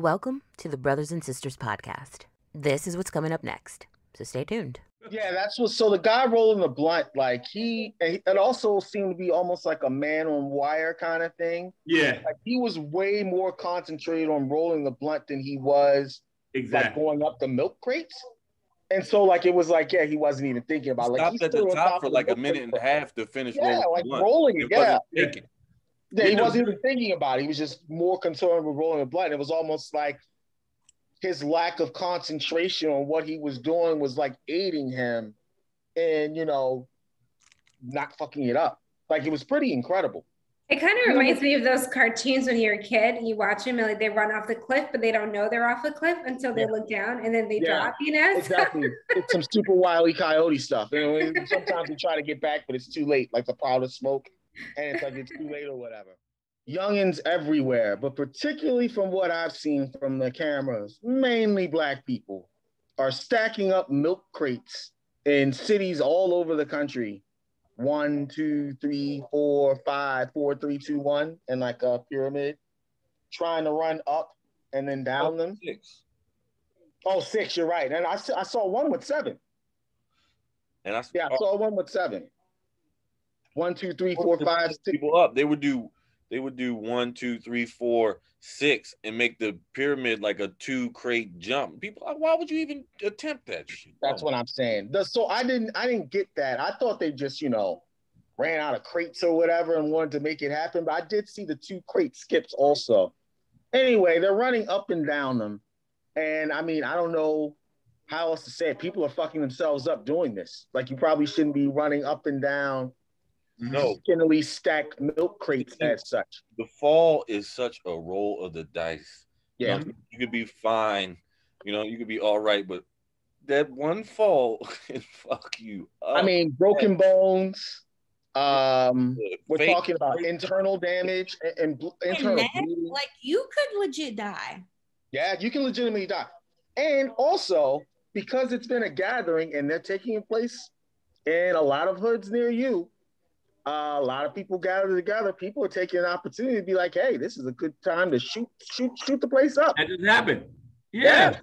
Welcome to the Brothers and Sisters podcast. This is what's coming up next, so stay tuned. Yeah, that's what. So the guy rolling the blunt, like it also seemed to be almost like a man on wire kind of thing. Yeah, like he was way more concentrated on rolling the blunt than he was like going up the milk crates. And so like it was like, yeah, he wasn't even thinking about it. Like Stopped at the top for like a minute and a half to finish. Yeah, like rolling it. Yeah. Yeah, he wasn't even thinking about it. He was just more concerned with rolling the blunt. It was almost like his lack of concentration on what he was doing was like aiding him in, not fucking it up. Like it was pretty incredible. It kind of reminds me of those cartoons when you're a kid and you watch them and like they run off the cliff, but they don't know they're off the cliff until they look down and then they drop, Exactly. It's some super Wile E. Coyote stuff. Sometimes we try to get back, but it's too late, like the cloud of smoke. And it's like it's too late or whatever. Youngins everywhere, but particularly from what I've seen from the cameras, mainly Black people are stacking up milk crates in cities all over the country. 1, 2, 3, 4, 5, 4, 3, 2, 1, and like a pyramid, trying to run up and then down them. 6. Oh, 6, you're right. And I saw one with 7. And I saw one with 7. 1, 2, 3, 4, 5, 6 people up. They would do 1, 2, 3, 4, 6 and make the pyramid like a 2 crate jump. People, why would you even attempt that shit? That's what I'm saying. So I didn't get that. I thought they just, ran out of crates or whatever and wanted to make it happen. But I did see the 2 crate skips also. Anyway, they're running up and down them. And I mean, I don't know how else to say it. People are fucking themselves up doing this. Like you probably shouldn't be running up and down skinnily stacked milk crates as such. The fall is such a roll of the dice. Yeah. You could be fine. You could be all right, but that one fall can fuck you up. I mean, broken bones. We're talking about internal damage and internal bleeding. Like you could legit die. Yeah, you can legitimately die. And also, because it's been a gathering and they're taking place in a lot of hoods near you, a lot of people gather together. People are taking an opportunity to be like, hey, this is a good time to shoot the place up. That just happened. Yeah.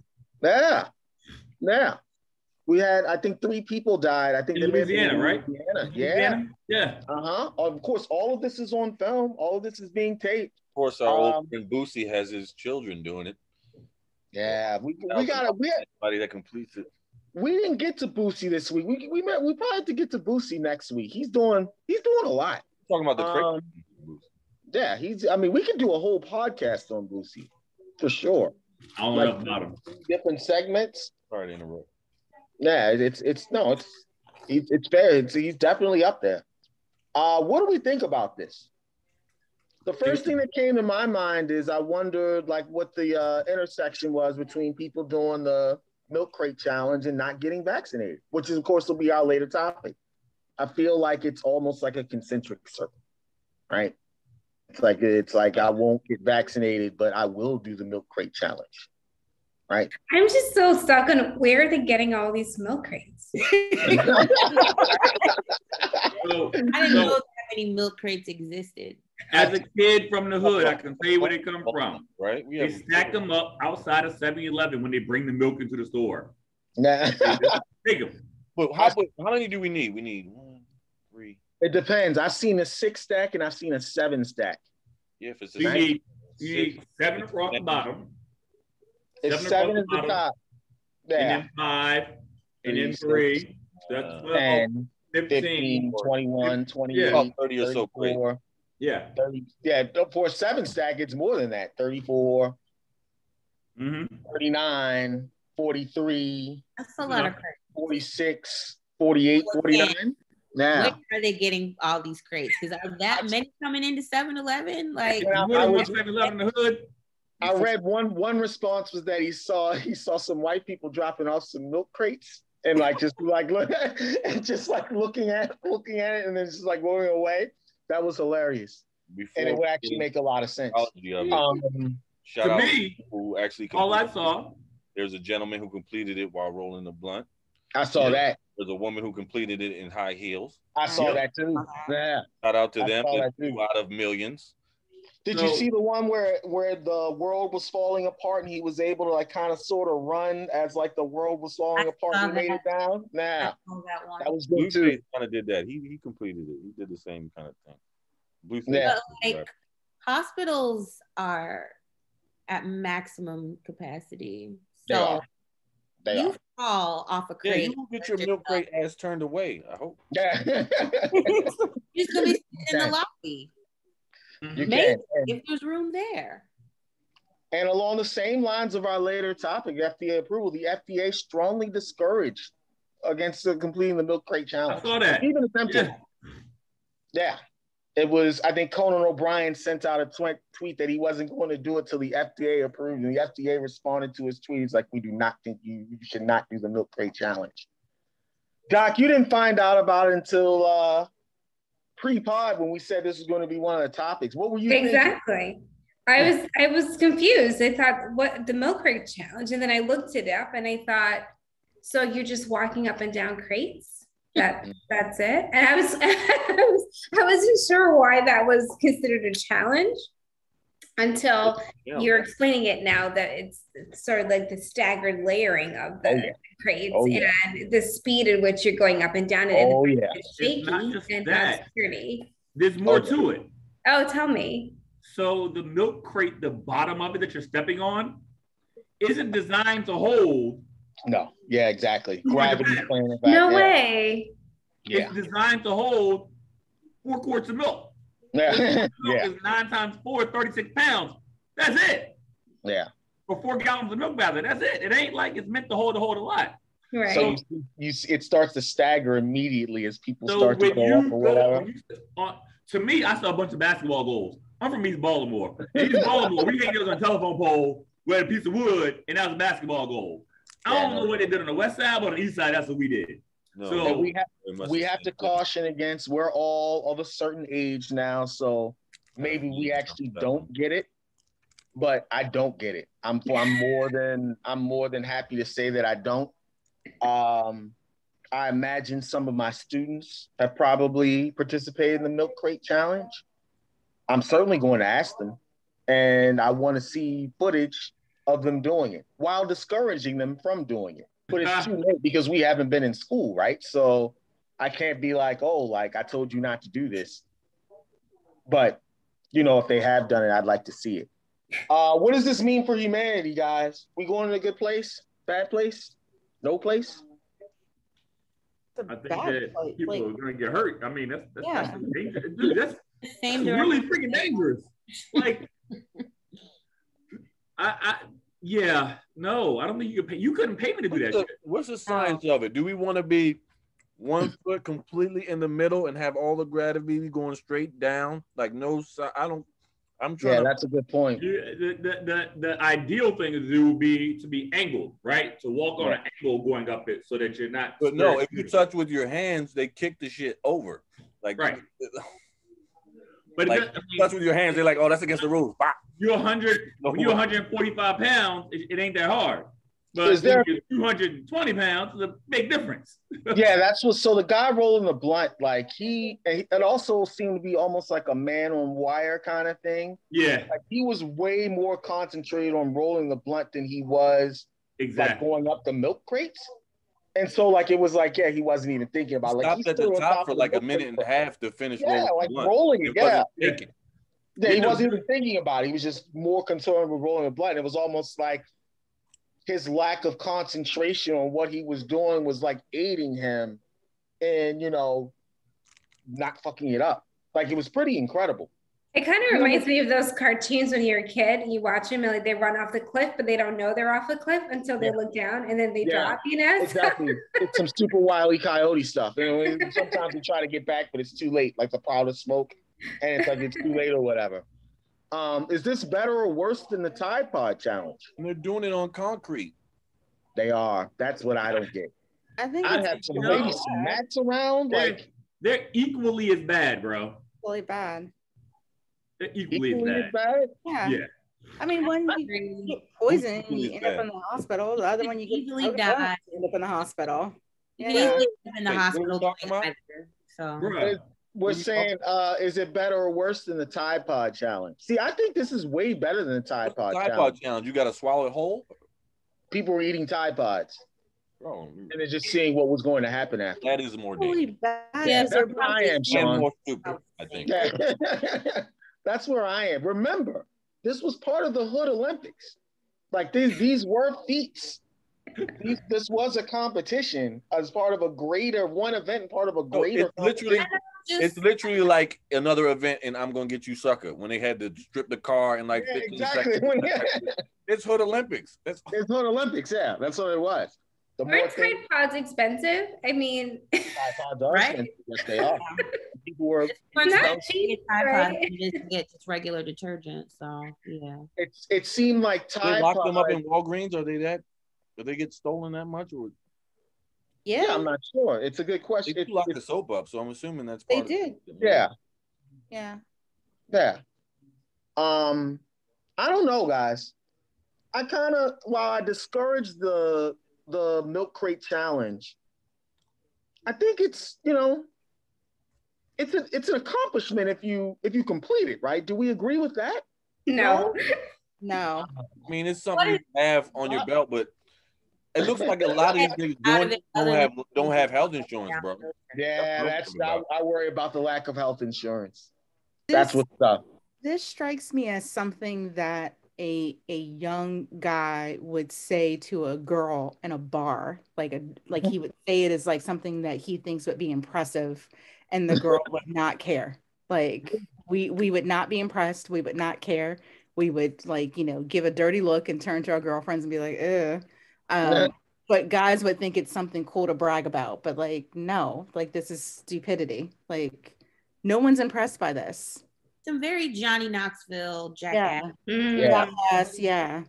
We had, I think 3 people died. I think in Louisiana, right? Louisiana. Yeah. Of course, all of this is on film. All of this is being taped. Of course, our old friend Boosie has his children doing it. Yeah, we had somebody that completes it. We didn't get to Boosie this week. We probably have to get to Boosie next week. He's doing a lot. Talking about the yeah, we can do a whole podcast on Boosie for sure. I don't know about him. Different segments. Sorry to interrupt. Yeah, it's fair. He's definitely up there. What do we think about this? The first thing that came to my mind is I wondered like what the intersection was between people doing the milk crate challenge and not getting vaccinated, which is of course will be our later topic. I feel like it's almost like a concentric circle, right? It's like I won't get vaccinated, but I will do the milk crate challenge, right? I'm just so stuck on where are they getting all these milk crates? I didn't know that many milk crates existed. As a kid from the hood, I can tell you where they come from. Right? They stack them up outside of 7-Eleven when they bring the milk into the store. Nah. Take them. But how many do we need? We need 1, 3. It depends. I've seen a 6 stack and I've seen a 7 stack. Yeah, if it's you need 7 across the bottom. If 7 is the top. Yeah. And then 5, and then 3. That's 12, 10, 15, 21, 28, yeah. 30 or so. Great. Yeah. 30. Yeah, for a 7 stack, it's more than that. 34, 39, 43. That's a lot of crates. 46, 48, 49. Now, where are they getting all these crates? Because are that many coming into 7-Eleven? Like, I was 7-Eleven in the hood. I read one response was that he saw some white people dropping off some milk crates and like just like look and just like looking at it and then just like going away. That was hilarious. And it would actually make a lot of sense. Shout out to me, who actually all I saw. There's a gentleman who completed it while rolling the blunt. I saw that. There's a woman who completed it in high heels. I saw that too. Yeah. Shout out to them. 2 out of millions. Did you see the one where the world was falling apart and he was able to like kind of sort of run as like the world was falling apart and he made it down? Nah, that was good too. Blueface kind of did that. He completed it. He did the same kind of thing. Blueface. But like hospitals are at maximum capacity, so you fall off a crate. Yeah, you will get your milk crate ass turned away. I hope. Yeah, you're just gonna be sitting in the lobby. Maybe if there's room there. And along the same lines of our later topic, FDA approval, the FDA strongly discouraged against completing the milk crate challenge. I saw that. Even attempted. Yeah. It was, I think Conan O'Brien sent out a tweet that he wasn't going to do it till the FDA approved. And the FDA responded to his tweet. He's like, we do not think you should not do the milk crate challenge. Doc, you didn't find out about it until pre-pod when we said this was going to be one of the topics. What were you thinking? I was confused. I thought, what, the milk crate challenge? And then I looked it up and I thought, so you're just walking up and down crates? That's it. And I wasn't sure why that was considered a challenge until you're explaining it now, that it's sort of like the staggered layering of the crates and the speed at which you're going up and down. And it's shaky and has security. There's more to it. Oh, tell me. So the milk crate, the bottom of it that you're stepping on, isn't designed to hold. No. Yeah, exactly. Gravity playing it back. No way. It's designed to hold 4 quarts of milk. Yeah. Milk is 9 times 4, 36 pounds. That's it. Yeah. For 4 gallons of milk basket. That's it. It ain't like it's meant to hold a lot. Right. So it starts to stagger immediately as people start to go up or whatever. To me, I saw a bunch of basketball goals. I'm from East Baltimore. In East Baltimore, we hang those on a telephone pole with a piece of wood, and that was a basketball goal. I don't know what they did on the west side, but on the east side, that's what we did. No, so we have to caution against, we're all of a certain age now, so maybe we actually don't get it, but I don't get it. I'm more than happy to say that I don't. I imagine some of my students have probably participated in the milk crate challenge. I'm certainly going to ask them, and I want to see footage of them doing it while discouraging them from doing it. But it's too late because we haven't been in school, right? So I can't be like, oh, like I told you not to do this. But, you know, if they have done it, I'd like to see it. What does this mean for humanity, guys? We going in a good place? Bad place? No place? I think that people are going to get hurt. I mean, that's dangerous. Dude, that's really freaking dangerous. Like, no, I don't think you could pay. You couldn't pay me to do that shit. What's the science of it? Do we want to be 1 foot completely in the middle and have all the gravity going straight down? Like no, I'm trying. Yeah, that's a good point. The ideal thing to do would be to be angled, right? To walk on an angle going up it so that you're not. But no, if you touch with your hands, they kick the shit over. Like right. But like, touch with your hands, they're like, oh, that's against the rules. Bah. You're 145 pounds, it ain't that hard. But if you're 220 pounds, it's a big difference. Yeah, that's what. So the guy rolling the blunt, like it also seemed to be almost like a man on wire kind of thing. Yeah, like he was way more concentrated on rolling the blunt than he was like going up the milk crates. And so, like, it was like, yeah, he wasn't even thinking about it. Like, he stopped at the top for like a minute and a half to finish. Yeah, like rolling it. Yeah, he wasn't even thinking about it. He was just more concerned with rolling the blunt. It was almost like his lack of concentration on what he was doing was like aiding him in, you know, not fucking it up. Like, it was pretty incredible. It kind of reminds me of those cartoons when you're a kid, you watch them and like they run off the cliff, but they don't know they're off the cliff until they look down and then they drop, you know? Exactly. It's some super Wile E. Coyote stuff. You know, sometimes we try to get back, but it's too late, like the cloud of smoke, and it's like it's too late or whatever. Is this better or worse than the Tide Pod challenge? And they're doing it on concrete. They are. That's what I don't get. I think I'd have some maybe some mats around. They're equally as bad, bro. Really bad. They're equally as bad. Yeah. I mean, one you get poisoned and you end up in the hospital. The other one you get easily die. End up in the hospital. Yeah. In the hospital. We're saying, is it better or worse than the Tide Pod challenge? See, I think this is way better than the Tide Pod Tide challenge. Pod challenge. You got to swallow it whole. People were eating Tide Pods, and they're just seeing what was going to happen after. That is more dangerous. Yeah, that's where I am, And Sean. more stupid, I think. Yeah. That's where I am. Remember, this was part of the Hood Olympics. Like these were feats. This was a competition as part of a greater one event and part of a greater. It's literally like another event, and I'm gonna get you, sucker. When they had to strip the car in like 15 seconds. It's Hood Olympics. It's Hood Olympics. Yeah, that's what it was. Aren't Tide Pods expensive? I mean, Tide Pods are expensive. Yes, they are. People were not cheap. You just get just regular detergent. So yeah, it seemed like Tide they lock Pods. them up in Walgreens. Do they get stolen that much? Or yeah, I'm not sure. It's a good question. They lock the soap up, so I'm assuming that's they part did. of it. Yeah. Yeah. I don't know, guys. I kind of, while I discourage the milk crate challenge, I think it's, it's an accomplishment if you complete it, right? Do we agree with that? No. No. I mean, it's something you have on your belt, but it looks like a lot of these niggas don't have health insurance, bro. Yeah, I worry about the lack of health insurance. That's what's up. This strikes me as something that a young guy would say to a girl in a bar, like he would say it as like something that he thinks would be impressive, and the girl would not care. Like we would not be impressed. We would not care. We would give a dirty look and turn to our girlfriends and be like, ugh. But guys would think it's something cool to brag about. But no, this is stupidity. No one's impressed by this. Some very Johnny Knoxville, Jackass. Yeah.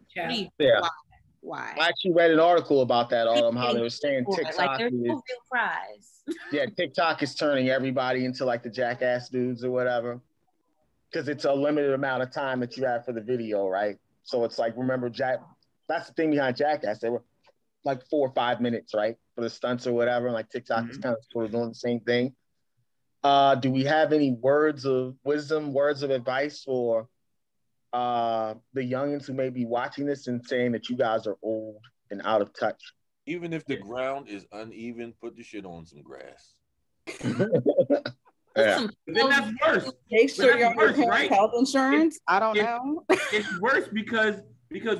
Why? I actually read an article about that, how they were saying TikTok there's no real prize. Yeah, TikTok is turning everybody into the Jackass dudes or whatever. Because it's a limited amount of time that you have for the video, right? So it's remember, that's the thing behind Jackass. They were 4 or 5 minutes, right? For the stunts or whatever. And TikTok is kind of sort of doing the same thing. Do we have any words of wisdom, words of advice for the youngins who may be watching this and saying that you guys are old and out of touch? Even if the ground is uneven, put the shit on some grass. Yeah. Then that's worse. Make sure you're on right? health insurance. I don't know. It's worse because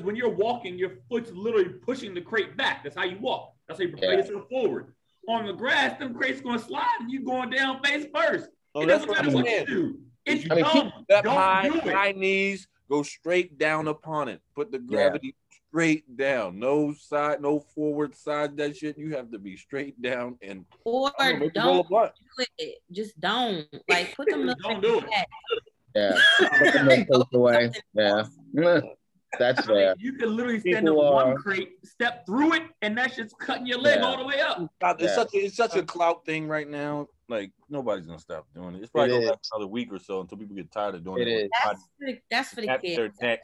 when you're walking, your foot's literally pushing the crate back. That's how you walk. That's how you propel yourself forward. On the grass, them crates going to slide and you going down face first. Oh, it that's doesn't what matter I'm what saying. you do. It's Keep dumb. that Don't do it. high knees, go straight down upon it. Put the gravity straight down. No side, no forward side. That shit. You have to be straight down and don't do it. Just don't. Put the milk don't do it. Yeah. Put the milk away. Yeah. That's fair. You can literally stand up one crate, step through it, and that shit's cutting your leg all the way up. It's such a clout thing right now. Nobody's gonna stop doing it. It's probably gonna last another week or so until people get tired of doing it. That's for the kids. I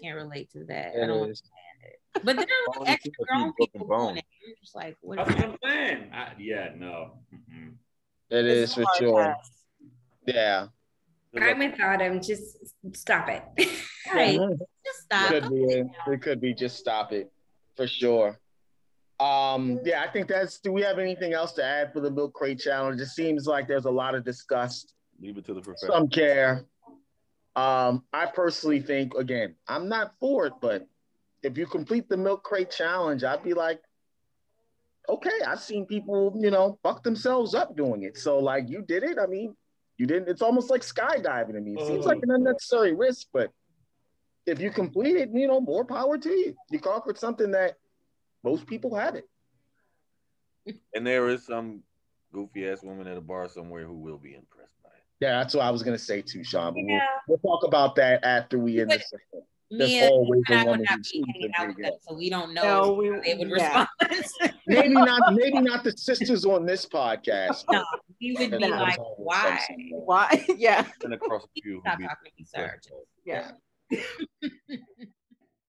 can't relate to that. I don't understand it. But there are extra grown people doing it. You're just what? That's what I'm saying. No. Mm-mm. It is for sure. Yeah. I'm with Autumn. Just stop it. Right. Just stop. It could be just stop it for sure. I think do we have anything else to add for the milk crate challenge? It seems like there's a lot of disgust. Leave it to the professor. Some care. I personally think, again, I'm not for it, but if you complete the milk crate challenge, I'd be like, okay, I've seen people, fuck themselves up doing it. So you did it. I mean, you didn't. It's almost like skydiving to me. It seems like an unnecessary risk, but if you complete it, more power to you. You conquered something that most people haven't. And there is some goofy ass woman at a bar somewhere who will be impressed by it. Yeah, that's what I was gonna say too, Sean. But we'll talk about that after we end this. Me and I would not be hanging out with them, so we don't know how they would respond. maybe not the sisters on this podcast. No, we would be like, why? Why? Yeah. And across a few. Stop talking to me, sir. Yeah.